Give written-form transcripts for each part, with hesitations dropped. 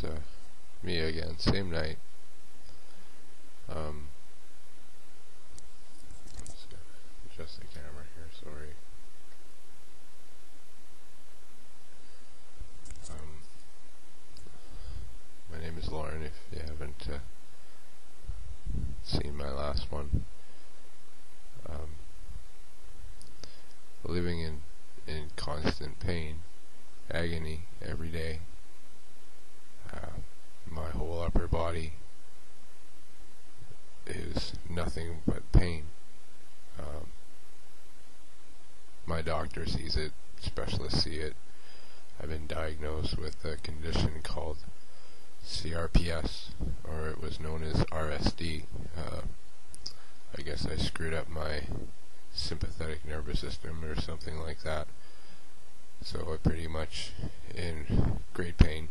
It's me again, same night. Let's adjust the camera here, sorry. My name is Lorne, if you haven't seen my last one. Living in constant pain, agony every day. My whole upper body is nothing but pain. My doctor sees it, specialists see it. I've been diagnosed with a condition called CRPS, or it was known as RSD. I guess I screwed up my sympathetic nervous system or something like that. So I'm pretty much in great pain.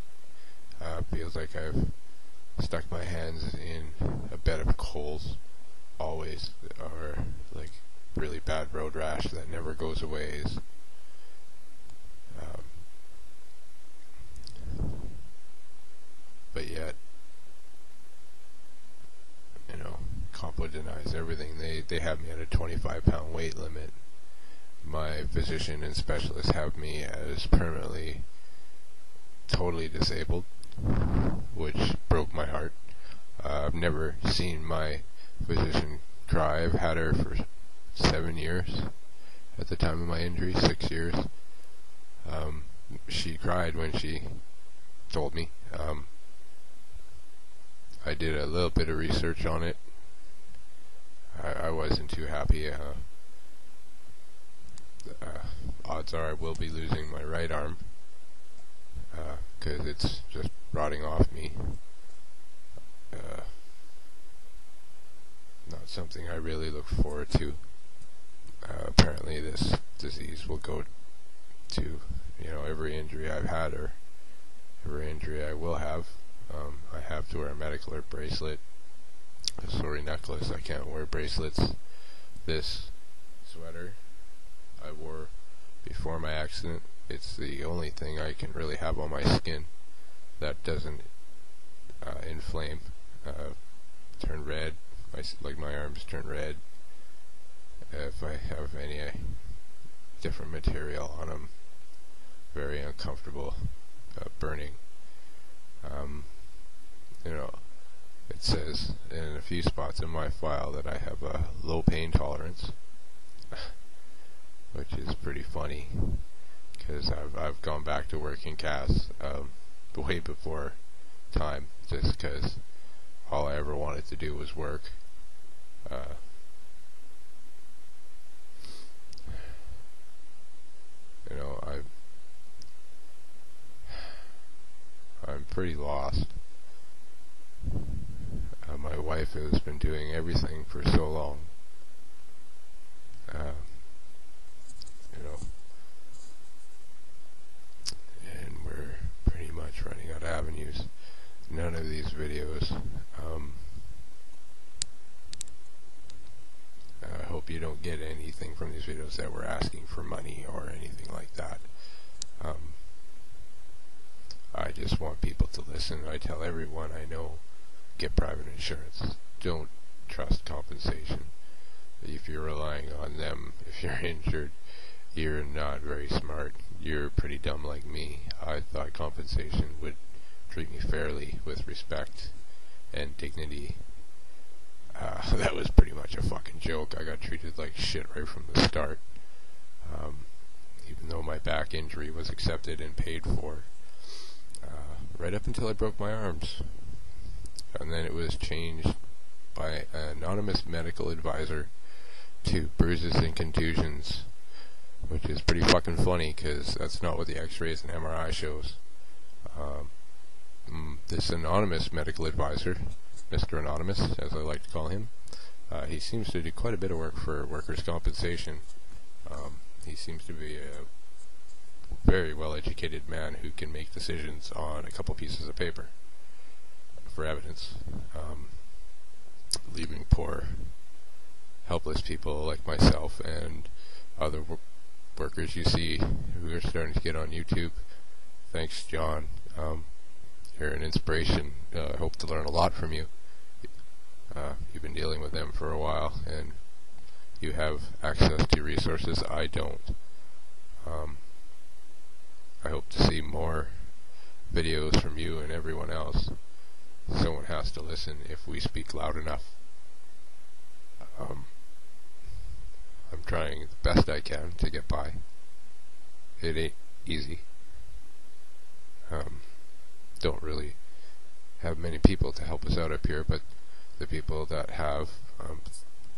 Feels like I've stuck my hands in a bed of coals always, or like really bad road rash that never goes away. But yet, Compo denies everything. They have me at a 25-pound weight limit. My physician and specialists have me as permanently, totally disabled, which broke my heart. I've never seen my physician cry. I've had her for 7 years at the time of my injury, 6 years. She cried when she told me. I did a little bit of research on it. I wasn't too happy. Odds are I will be losing my right arm because it's just rotting off me. Not something I really look forward to. Apparently this disease will go to every injury I've had or every injury I will have. I have to wear a medical or bracelet, a sorry necklace. I can't wear bracelets. This sweater I wore before my accident. It's the only thing I can really have on my skin that doesn't inflame, turn red. My arms turn red if I have any different material on them. Very uncomfortable, burning. It says in a few spots in my file that I have a low pain tolerance, which is pretty funny because I've gone back to working casts way before time, just because all I ever wanted to do was work. I'm pretty lost. My wife has been doing everything for so long. And we're pretty much running out of avenues. None of these videos. I hope you don't get anything from these videos that we're asking for money or anything like that. I just want people to listen. I tell everyone I know, get private insurance. Don't trust compensation. If you're relying on them, if you're injured, you're not very smart. You're pretty dumb like me. I thought compensation would treat me fairly with respect and dignity. That was pretty much a fucking joke. I got treated like shit right from the start. Even though my back injury was accepted and paid for. Right up until I broke my arms. And then it was changed by an anonymous medical advisor to bruises and contusions, which is pretty fucking funny because that's not what the x-rays and MRI shows. This anonymous medical advisor, Mr. Anonymous, as I like to call him, he seems to do quite a bit of work for workers' compensation. He seems to be a very well-educated man who can make decisions on a couple pieces of paper for evidence, leaving poor, helpless people like myself and other workers you see who are starting to get on YouTube. Thanks, John. You're an inspiration. I hope to learn a lot from you. You've been dealing with them for a while, and you have access to resources I don't. I hope to see more videos from you and everyone else. Someone has to listen if we speak loud enough. I'm trying the best I can to get by. It ain't easy. Don't really have many people to help us out up here, but the people that have,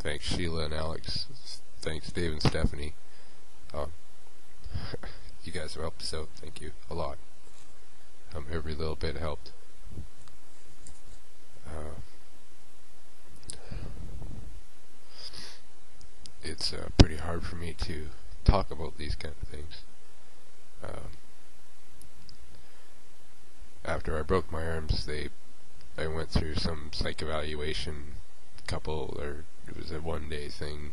thanks Sheila and Alex, thanks Dave and Stephanie, you guys have helped us out. Thank you a lot. Every little bit helped. It's pretty hard for me to talk about these kind of things. After I broke my arms, I went through some psych evaluation, it was a one-day thing,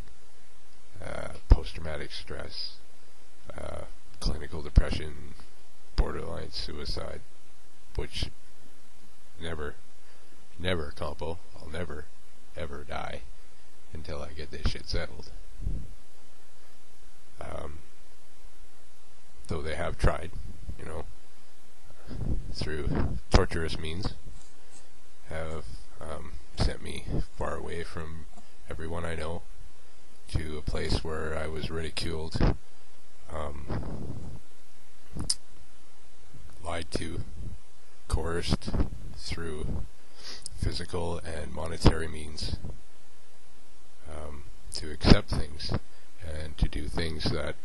post-traumatic stress, clinical depression, borderline suicide, which never compo. I'll never, ever die until I get this shit settled. Though they have tried, through torturous means, have sent me far away from everyone I know to a place where I was ridiculed, lied to, coerced through physical and monetary means, to accept things and to do things that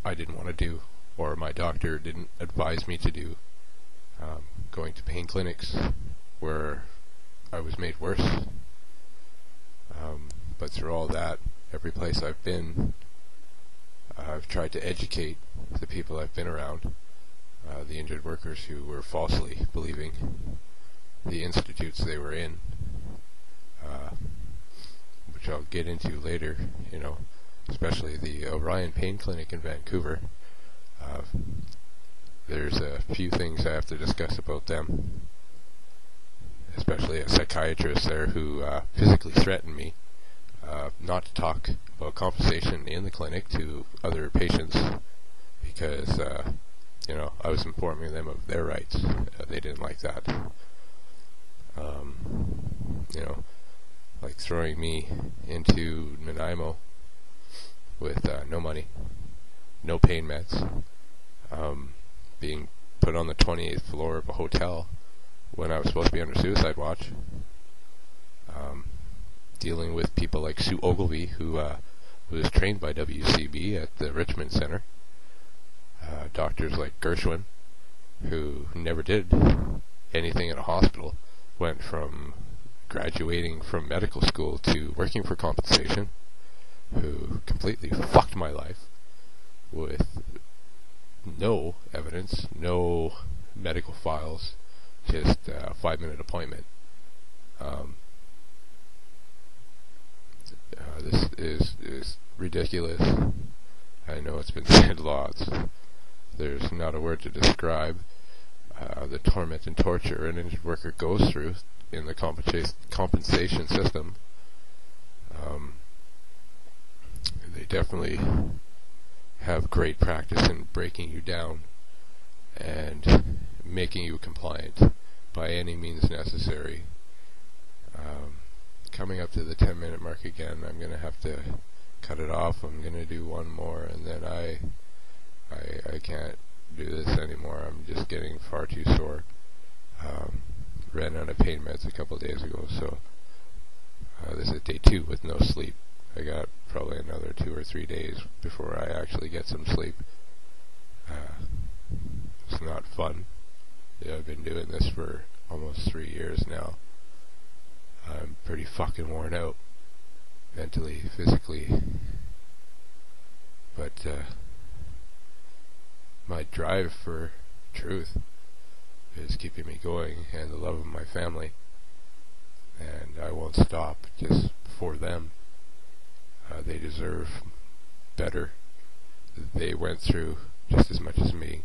I didn't want to do, or my doctor didn't advise me to do. Going to pain clinics where I was made worse. But through all that, every place I've been, I've tried to educate the people I've been around, the injured workers who were falsely believing the institutes they were in, which I'll get into later, especially the Orion Pain Clinic in Vancouver. There's a few things I have to discuss about them, especially a psychiatrist there who physically threatened me not to talk about compensation in the clinic to other patients because, I was informing them of their rights. They didn't like that. Like throwing me into Nanaimo with no money, no pain meds, being put on the 28th floor of a hotel when I was supposed to be under suicide watch, dealing with people like Sue Ogilvie, who was trained by WCB at the Richmond Center, doctors like Gershwin, who never did anything in a hospital, went from graduating from medical school to working for compensation, who completely fucked my life with no evidence, no medical files, just a 5-minute appointment. This is ridiculous. I know it's been said lots. There's not a word to describe the torment and torture an injured worker goes through in the compensation system. They definitely have great practice in breaking you down and making you compliant by any means necessary. Coming up to the 10-minute mark again, I'm going to have to cut it off. I'm going to do one more, and then I can't do this anymore. I'm just getting far too sore. Ran out of pain meds a couple of days ago, so this is day 2 with no sleep. I got probably another 2 or 3 days before I actually get some sleep. It's not fun. I've been doing this for almost 3 years now. I'm pretty fucking worn out, mentally, physically, but my drive for truth is keeping me going, and the love of my family, and I won't stop just for them. They deserve better. They went through just as much as me.